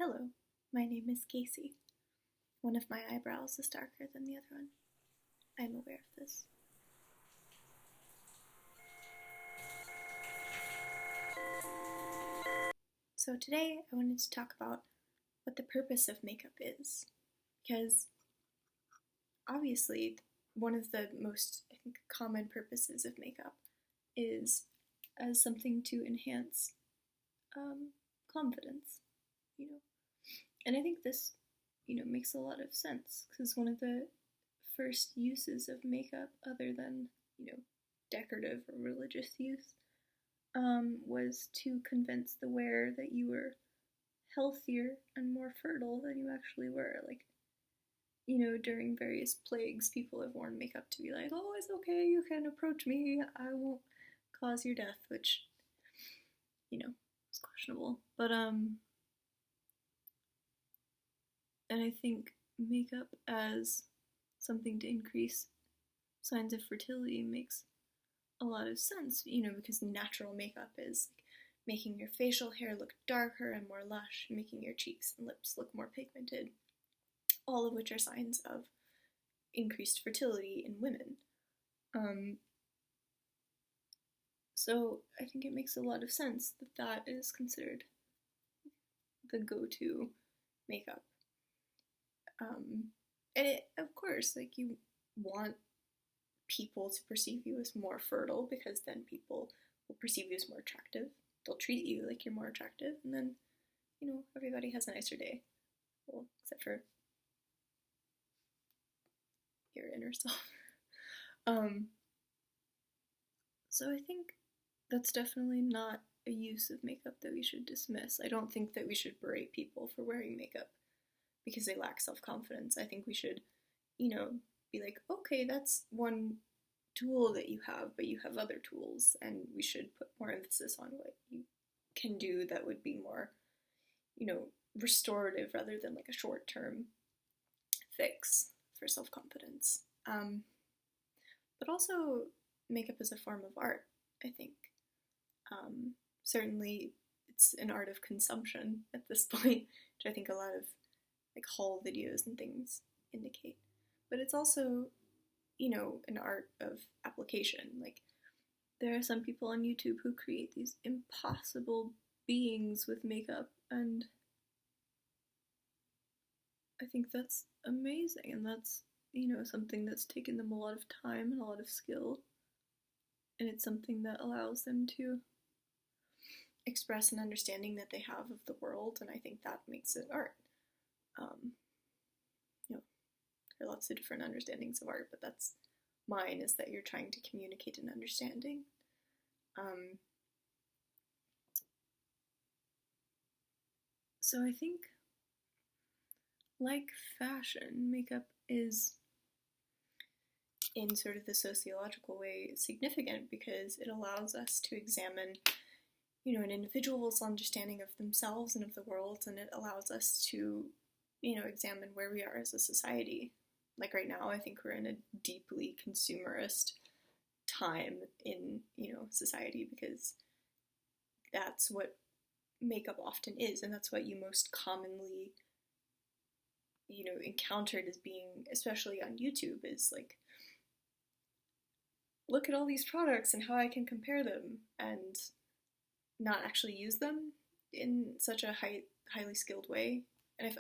Hello, my name is Casey. One of my eyebrows is darker than the other one. I am aware of this. So today I wanted to talk about what the purpose of makeup is, because obviously one of the most, common purposes of makeup is as something to enhance confidence, And I think this, makes a lot of sense, because one of the first uses of makeup, other than, decorative or religious use, was to convince the wearer that you were healthier and more fertile than you actually were. Like, during various plagues, people have worn makeup to be like, oh, it's okay, you can approach me, I won't cause your death, which, is questionable. But, and I think makeup as something to increase signs of fertility makes a lot of sense, because natural makeup is like making your facial hair look darker and more lush, making your cheeks and lips look more pigmented, all of which are signs of increased fertility in women. So I think it makes a lot of sense that that is considered the go-to makeup. And it, of course, like, you want people to perceive you as more fertile, because then people will perceive you as more attractive. They'll treat you like you're more attractive, and then, everybody has a nicer day. Well, except for your inner self. So I think that's definitely not a use of makeup that we should dismiss. I don't think that we should berate people for wearing makeup because they lack self-confidence. I think we should, be like, okay, that's one tool that you have, but you have other tools, and we should put more emphasis on what you can do that would be more, restorative rather than like a short-term fix for self-confidence. But also, makeup is a form of art, I think. Certainly, it's an art of consumption at this point, which I think a lot of like haul videos and things indicate. But it's also, an art of application. Like, there are some people on YouTube who create these impossible beings with makeup, and I think that's amazing, and that's, something that's taken them a lot of time and a lot of skill, and it's something that allows them to express an understanding that they have of the world, and I think that makes it art. There are lots of different understandings of art, but that's mine, is that you're trying to communicate an understanding. So I think, like fashion, makeup is, in sort of the sociological way, significant because it allows us to examine, an individual's understanding of themselves and of the world, and it allows us to, examine where we are as a society. Like right now, I think we're in a deeply consumerist time in, society, because that's what makeup often is, and that's what you most commonly, encountered as being, especially on YouTube, is like, look at all these products and how I can compare them, and not actually use them in such a highly skilled way. And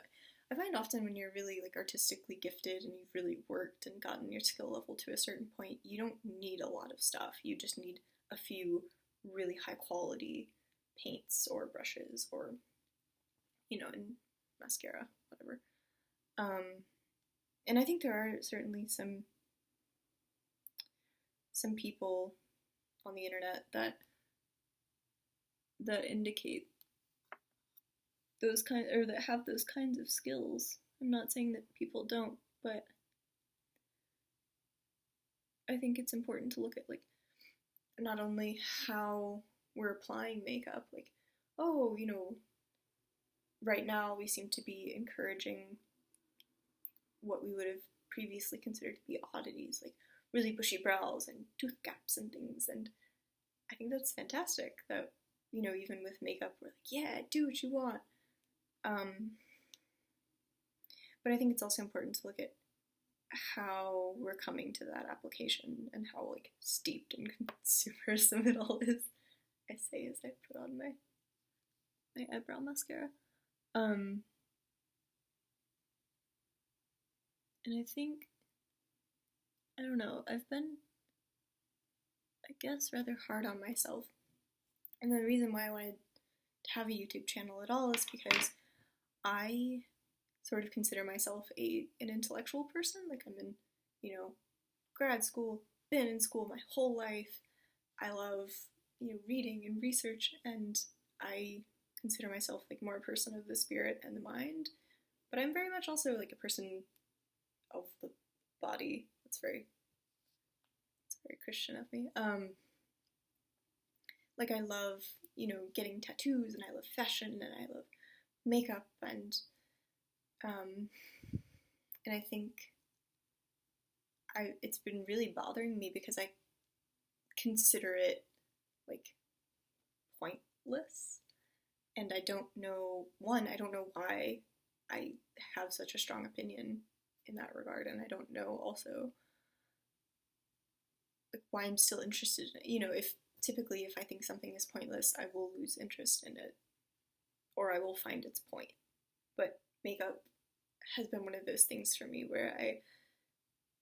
I find often when you're really like artistically gifted and you've really worked and gotten your skill level to a certain point, you don't need a lot of stuff. You just need a few really high quality paints or brushes or, and mascara, whatever. And I think there are certainly some people on the internet that indicate those or that have those kinds of skills. I'm not saying that people don't, but I think it's important to look at, like, not only how we're applying makeup, like, oh, right now we seem to be encouraging what we would have previously considered to be oddities, like really bushy brows and tooth gaps and things, and I think that's fantastic that, even with makeup, we're like, yeah, do what you want. But I think it's also important to look at how we're coming to that application and how like steeped in consumerism it all is. I say as I put on my eyebrow mascara. And I think, I don't know, I've been, I guess, rather hard on myself. And the reason why I wanted to have a YouTube channel at all is because I sort of consider myself an intellectual person. Like, I'm in, grad school, been in school my whole life. I love, reading and research, and I consider myself like more a person of the spirit and the mind. But I'm very much also like a person of the body. It's very Christian of me. Like, I love, getting tattoos, and I love fashion, and I love makeup, and I think it's been really bothering me because I consider it like pointless, and I don't know why I have such a strong opinion in that regard, and I don't know also like why I'm still interested in it. If I think something is pointless, I will lose interest in it, or I will find its point. But makeup has been one of those things for me where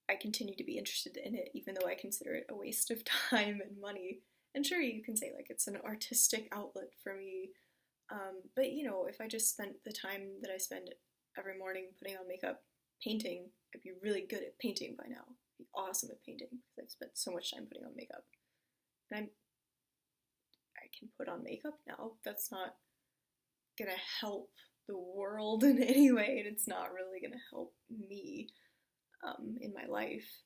I continue to be interested in it, even though I consider it a waste of time and money. And sure, you can say like it's an artistic outlet for me, but if I just spent the time that I spend every morning putting on makeup, painting, I'd be really good at painting by now. I'd be awesome at painting because I've spent so much time putting on makeup. And I can put on makeup now. That's not gonna help the world in any way, and it's not really gonna help me in my life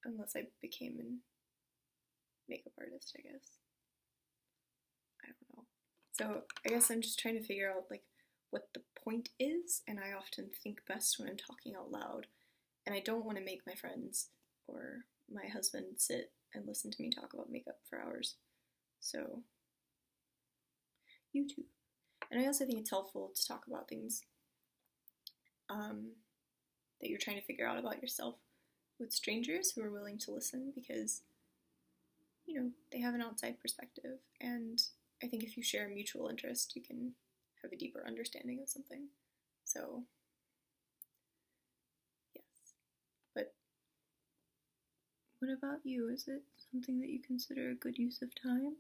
unless I became a makeup artist, I guess. I don't know. So I guess I'm just trying to figure out like what the point is, and I often think best when I'm talking out loud, and I don't want to make my friends or my husband sit and listen to me talk about makeup for hours. So YouTube. And I also think it's helpful to talk about things that you're trying to figure out about yourself with strangers who are willing to listen, because they have an outside perspective, and I think if you share a mutual interest, you can have a deeper understanding of something. So yes. But what about you? Is it something that you consider a good use of time?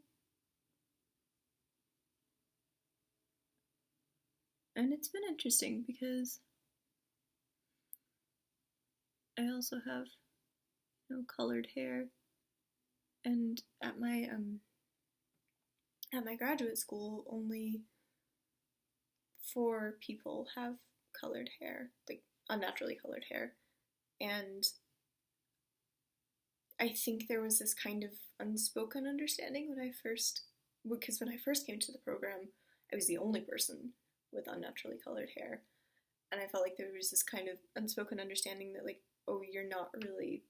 And it's been interesting because I also have colored hair, and at my graduate school only 4 people have colored hair, like unnaturally colored hair, and I think there was this kind of unspoken understanding when I first came to the program, I was the only person with unnaturally colored hair, and I felt like there was this kind of unspoken understanding that like, oh, you're not really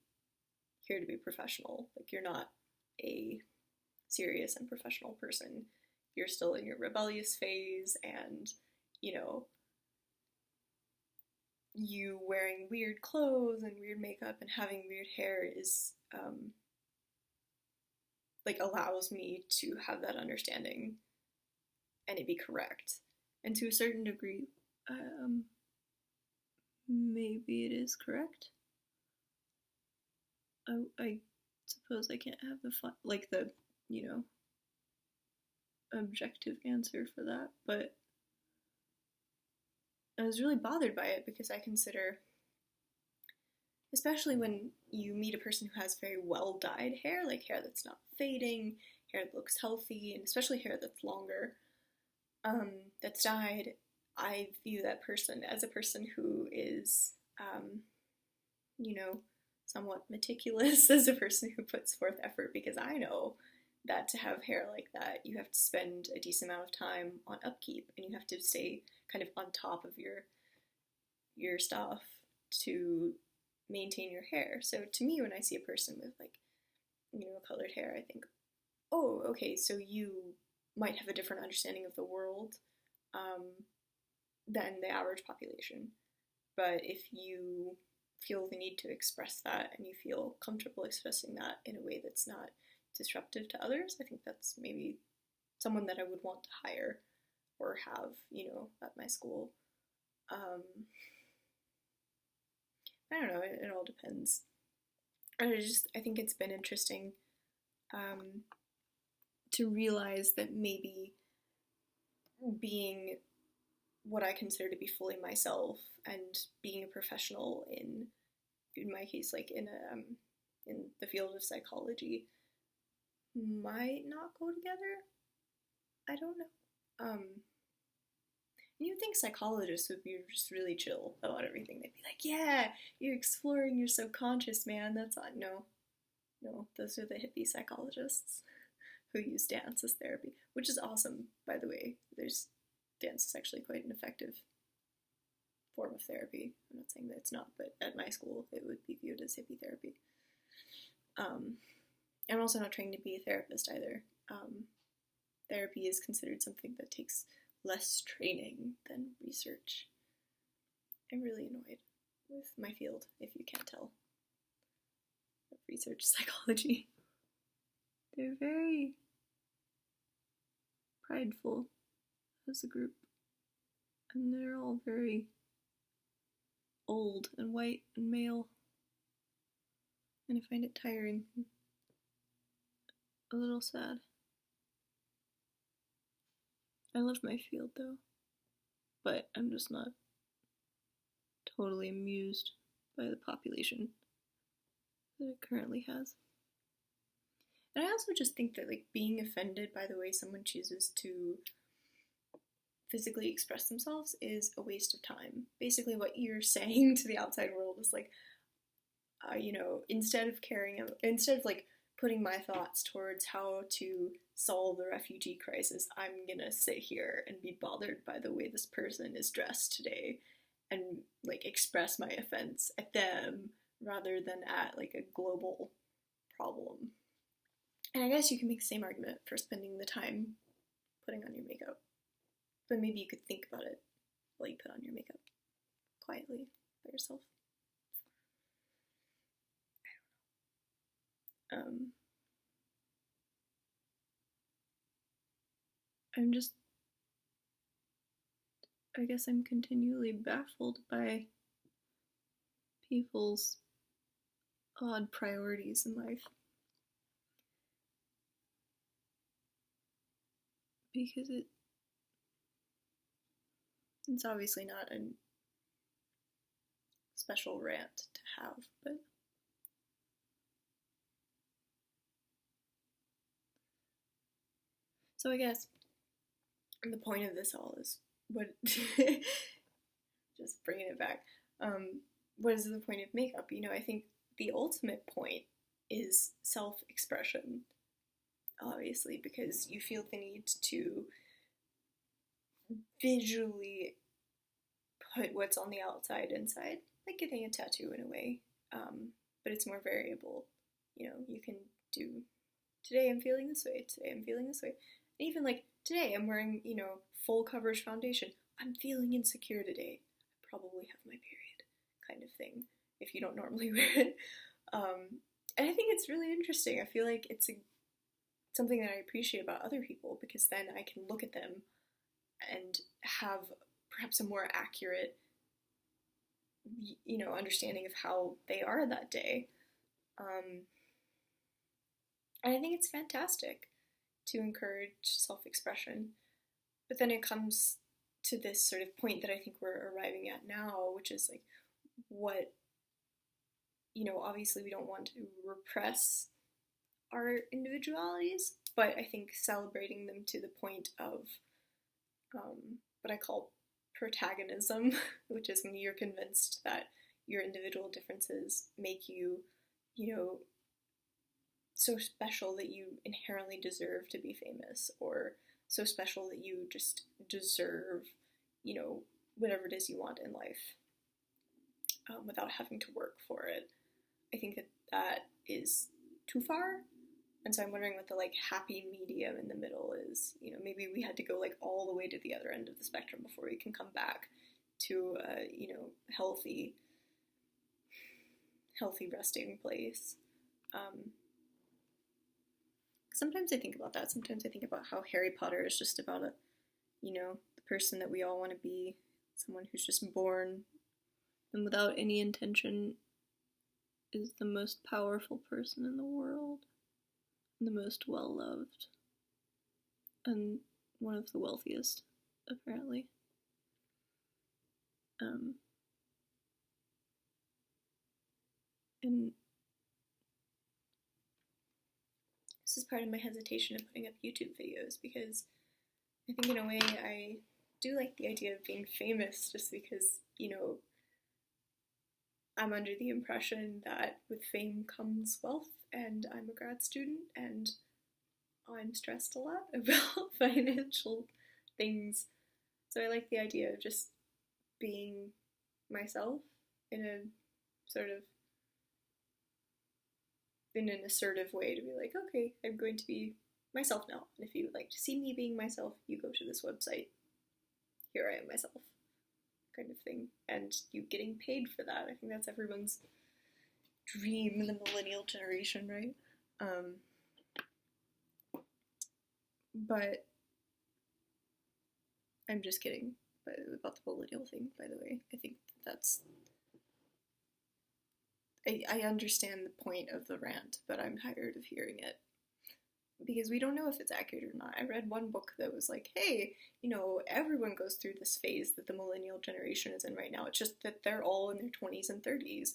here to be professional, like you're not a serious and professional person, you're still in your rebellious phase, and you wearing weird clothes and weird makeup and having weird hair is like allows me to have that understanding and it be correct. And to a certain degree, maybe it is correct. I suppose I can't have the objective answer for that, but I was really bothered by it because I consider, especially when you meet a person who has very well dyed hair, like hair that's not fading, hair that looks healthy, and especially hair that's longer, that's dyed, I view that person as a person who is, somewhat meticulous, as a person who puts forth effort, because I know that to have hair like that, you have to spend a decent amount of time on upkeep, and you have to stay kind of on top of your stuff to maintain your hair. So to me, when I see a person with like, colored hair, I think, oh, okay, so you might have a different understanding of the world than the average population. But if you feel the need to express that and you feel comfortable expressing that in a way that's not disruptive to others, I think that's maybe someone that I would want to hire or have, at my school. I don't know, it all depends. And I think it's been interesting to realize that maybe being what I consider to be fully myself and being a professional in my case, like in the field of psychology, might not go together. I don't know. You'd think psychologists would be just really chill about everything. They'd be like, yeah, you're exploring your subconscious, man. That's not, no, those are the hippie psychologists who use dance as therapy, which is awesome, by the way. Dance is actually quite an effective form of therapy. I'm not saying that it's not, but at my school, it would be viewed as hippie therapy. I'm also not trying to be a therapist either. Therapy is considered something that takes less training than research. I'm really annoyed with my field, if you can't tell. Research psychology. They're very prideful as a group. And they're all very old and white and male. And I find it tiring. A little sad. I love my field though, but I'm just not totally amused by the population that it currently has. And I also just think that being offended by the way someone chooses to physically express themselves is a waste of time. Basically what you're saying to the outside world is instead of putting my thoughts towards how to solve the refugee crisis, I'm gonna sit here and be bothered by the way this person is dressed today and express my offense at them rather than at a global problem. And I guess you can make the same argument for spending the time putting on your makeup, but maybe you could think about it while you put on your makeup quietly by yourself. I guess I'm continually baffled by people's odd priorities in life. Because it's obviously not a special rant to have, but so I guess the point of this all is just bringing it back. What is the point of makeup? I think the ultimate point is self-expression, obviously, because you feel the need to visually put what's on the outside inside, like getting a tattoo in a way, but it's more variable. You can do, today I'm feeling this way, today I'm feeling this way. And even today I'm wearing, full coverage foundation. I'm feeling insecure today. I probably have my period, kind of thing, if you don't normally wear it. And I think it's really interesting. I feel like it's something that I appreciate about other people, because then I can look at them and have perhaps a more accurate, understanding of how they are that day. And I think it's fantastic to encourage self-expression. But then it comes to this sort of point that I think we're arriving at now, which is what, obviously we don't want to repress our individualities, but I think celebrating them to the point of what I call protagonism, which is when you're convinced that your individual differences make you, so special that you inherently deserve to be famous, or so special that you just deserve, whatever it is you want in life, without having to work for it. I think that is too far, And so I'm wondering what the like happy medium in the middle is. You know, maybe we had to go like all the way to the other end of the spectrum before we can come back to a, you know, healthy resting place. Sometimes I think about that. Sometimes I think about how Harry Potter is just about a, you know, the person that we all want to be, someone who's just born and without any intention is the most powerful person in the world, and the most well-loved, and one of the wealthiest, apparently. And this is part of my hesitation of putting up YouTube videos, because I think in a way I do like the idea of being famous, just because, you know, I'm under the impression that with fame comes wealth, and I'm a grad student, and I'm stressed a lot about financial things. So I like the idea of just being myself in a sort of, in an assertive way, to be like, okay, I'm going to be myself now. And if you would like to see me being myself, you go to this website. Here I am myself, kind of thing. And you getting paid for that. I think that's everyone's dream in the millennial generation, right? But I'm just kidding about the millennial thing, by the way. I think that's... I understand the point of the rant, but I'm tired of hearing it. Because we don't know if it's accurate or not. I read one book that was like, hey, you know, everyone goes through this phase that the millennial generation is in right now. It's just that they're all in their 20s and 30s.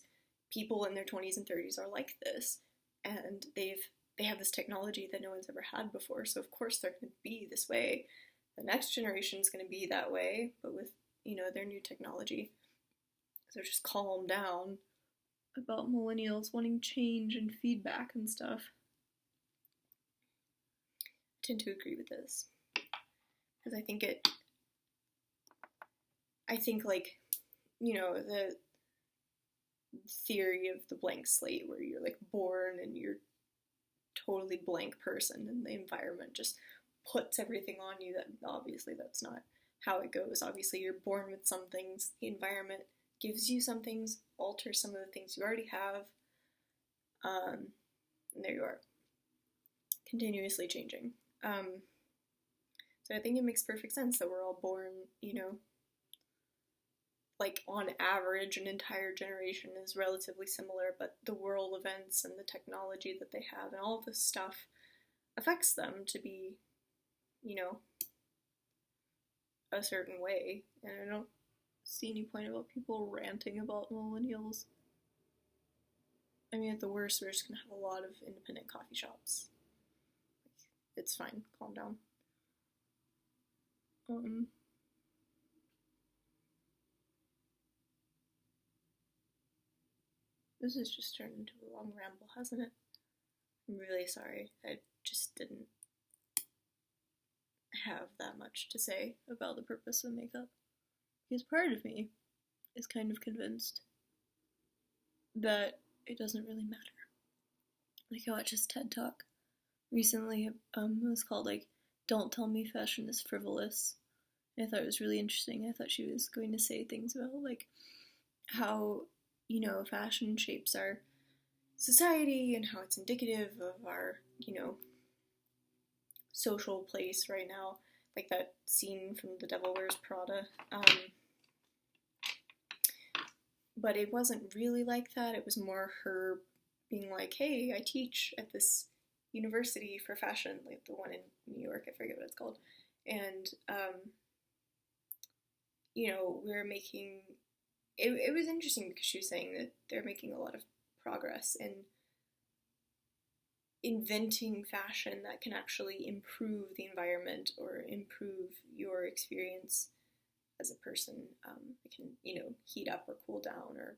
People in their 20s and 30s are like this. And they have this technology that no one's ever had before, so of course they're going to be this way. The next generation is going to be that way, but with, you know, their new technology. So just calm down about millennials wanting change and feedback and stuff. I tend to agree with this, because I think like, you know, the theory of the blank slate, where you're like born and you're totally blank person and the environment just puts everything on you, that obviously that's not how it goes. Obviously you're born with some things, the environment gives you some things, alters some of the things you already have, and there you are, continuously changing. So I think it makes perfect sense that we're all born, you know, like on average an entire generation is relatively similar, but the world events and the technology that they have and all of this stuff affects them to be, you know, a certain way. And I don't see any point about people ranting about millennials. I mean, at the worst, we're just gonna have a lot of independent coffee shops. It's fine, calm down. This has just turned into a long ramble, hasn't it? I'm really sorry. I just didn't have that much to say about the purpose of makeup. Because part of me is kind of convinced that it doesn't really matter. Like, I watched this TED Talk recently. It was called, like, Don't Tell Me Fashion is Frivolous. And I thought it was really interesting. I thought she was going to say things about, like, how, you know, fashion shapes our society and how it's indicative of our, you know, social place right now. Like that scene from The Devil Wears Prada. But it wasn't really like that. It was more her being like, hey, I teach at this university for fashion, like the one in New York, I forget what it's called. And, you know, we're making, it was interesting because she was saying that they're making a lot of progress in inventing fashion that can actually improve the environment or improve your experience as a person. It can, you know, heat up or cool down or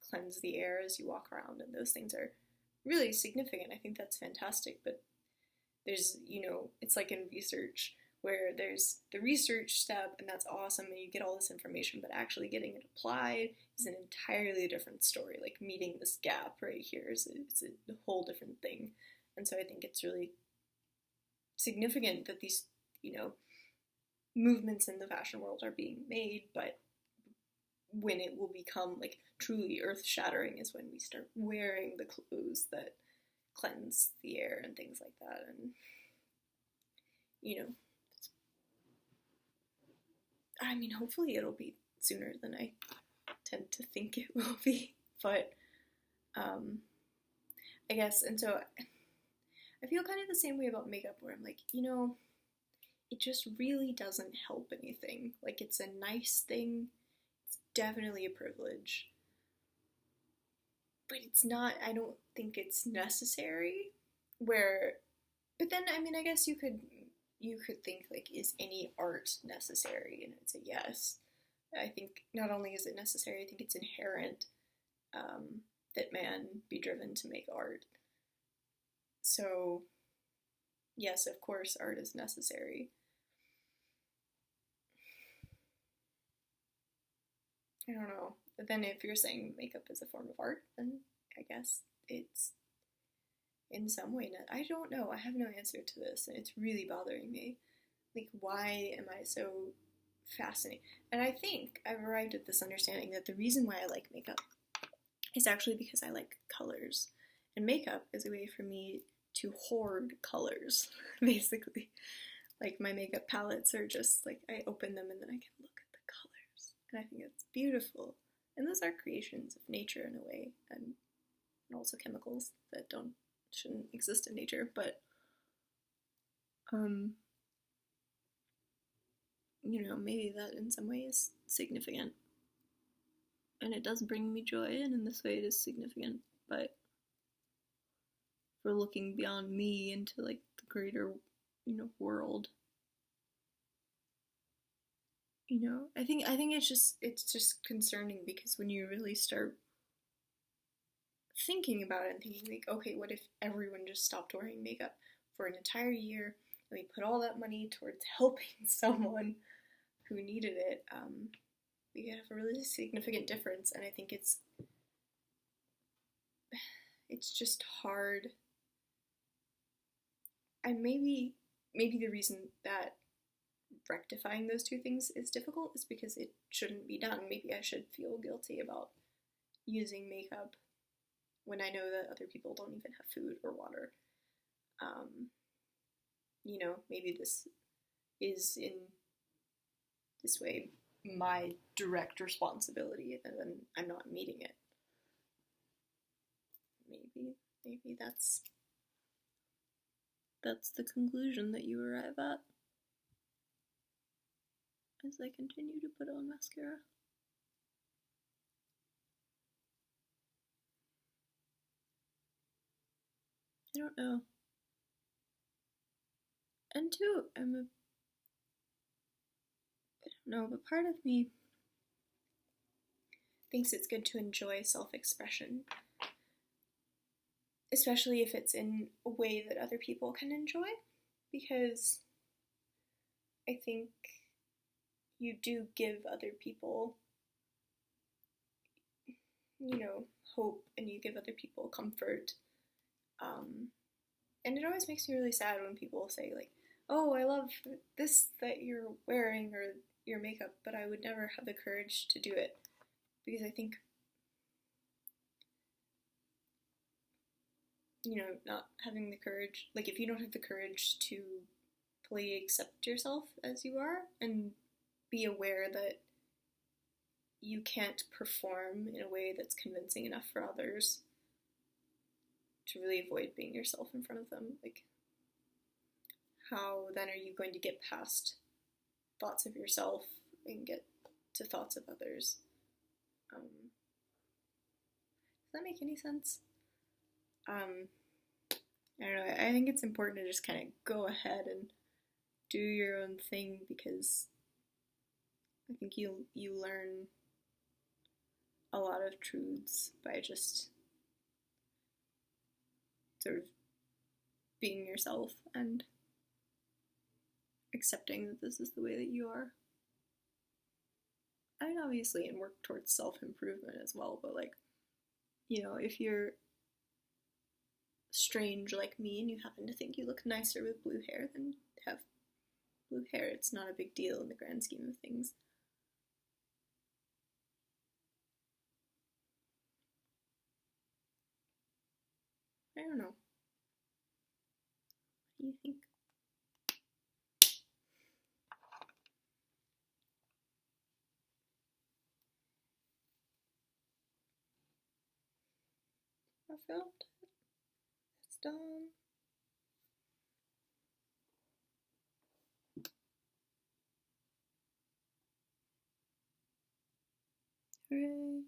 cleanse the air as you walk around, and those things are really significant. I think that's fantastic, but there's, you know, it's like in research where there's the research step, and that's awesome, and you get all this information, but actually getting it applied is an entirely different story. Like meeting this gap right here is it's a whole different thing. And so I think it's really significant that these, movements in the fashion world are being made, but when it will become like truly earth-shattering is when we start wearing the clothes that cleanse the air and things like that. And I mean, hopefully it'll be sooner than I tend to think it will be, but I guess. And so I feel kind of the same way about makeup, where I'm like, it just really doesn't help anything. Like, it's a nice thing, it's definitely a privilege, but it's not, I don't think it's necessary. But then, I mean, I guess you could think, like, is any art necessary? And I'd say yes. I think not only is it necessary, I think it's inherent that man be driven to make art. So, yes, of course, art is necessary. I don't know. But then if you're saying makeup is a form of art, then I guess it's in some way not. I don't know. I have no answer to this, and it's really bothering me. Like, why am I so fascinated? And I think I've arrived at this understanding that the reason why I like makeup is actually because I like colors. And makeup is a way for me to hoard colors, basically. Like, my makeup palettes are just like, I open them and then I can look at the colors. And I think it's beautiful. And those are creations of nature in a way, and also chemicals that shouldn't exist in nature, but maybe that in some way is significant. And it does bring me joy, and in this way it is significant, but for looking beyond me into like the greater, world. I think it's just concerning, because when you really start thinking about it and thinking like, okay, what if everyone just stopped wearing makeup for an entire year, and we put all that money towards helping someone who needed it, we could have a really significant difference. And I think it's just hard. And maybe the reason that rectifying those two things is difficult is because it shouldn't be done. Maybe I should feel guilty about using makeup when I know that other people don't even have food or water. Maybe this is in this way my direct responsibility, and then I'm not meeting it. Maybe that's the conclusion that you arrive at as I continue to put on mascara. I don't know. And two, I don't know, but part of me thinks it's good to enjoy self-expression, especially if it's in a way that other people can enjoy, because I think you do give other people, hope, and you give other people comfort. And it always makes me really sad when people say like, oh, I love this that you're wearing, or your makeup, but I would never have the courage to do it. Because I think, not having the courage, like, if you don't have the courage to fully accept yourself as you are, and be aware that you can't perform in a way that's convincing enough for others to really avoid being yourself in front of them, like, how then are you going to get past thoughts of yourself and get to thoughts of others? Does that make any sense? I don't know, I think it's important to just kind of go ahead and do your own thing, because I think you learn a lot of truths by just sort of being yourself and accepting that this is the way that you are. I mean, obviously, and work towards self-improvement as well, but like, if you're strange like me and you happen to think you look nicer with blue hair, then have blue hair. It's not a big deal in the grand scheme of things. I don't know. What do you think? I felt it. It's done. Hooray.